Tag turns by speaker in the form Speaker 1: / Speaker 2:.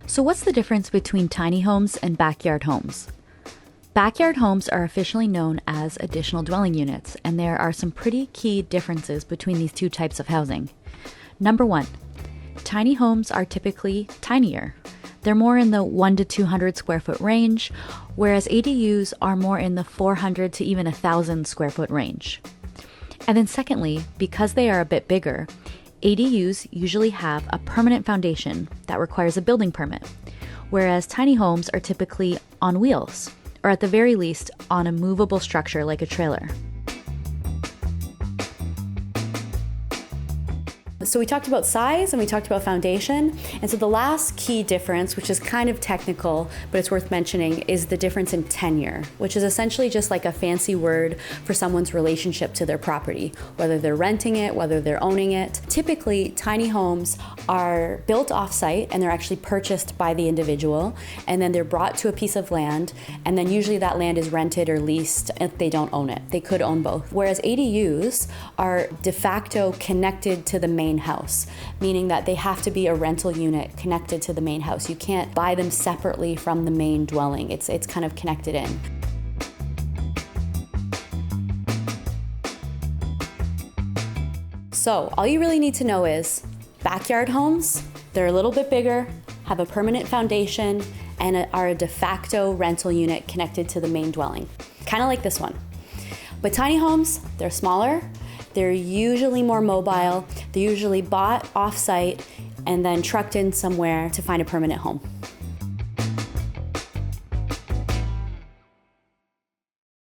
Speaker 1: So what's the difference between tiny homes and backyard homes? Backyard homes are officially known as additional dwelling units, and there are some pretty key differences between these two types of housing. Number one, tiny homes are typically tinier. They're more in the 1 to 200 square foot range, whereas ADUs are more in the 400 to even 1,000 square foot range. And then secondly, because they are a bit bigger, ADUs usually have a permanent foundation that requires a building permit, whereas tiny homes are typically on wheels, or at the very least, on a movable structure like a trailer. So we talked about size and we talked about foundation. And so the last key difference, which is kind of technical, but it's worth mentioning, is the difference in tenure, which is essentially just like a fancy word for someone's relationship to their property, whether they're renting it, whether they're owning it. Typically, tiny homes are built off-site and they're actually purchased by the individual, and then they're brought to a piece of land, and then usually that land is rented or leased if they don't own it. They could own both. Whereas ADUs are de facto connected to the main house, meaning that they have to be a rental unit connected to the main house. You can't buy them separately from the main dwelling. It's kind of connected in. So all you really need to know is backyard homes, they're a little bit bigger, have a permanent foundation, and are a de facto rental unit connected to the main dwelling. Kind of like this one. But tiny homes, they're smaller, they're usually more mobile, they're usually bought off-site and then trucked in somewhere to find a permanent home.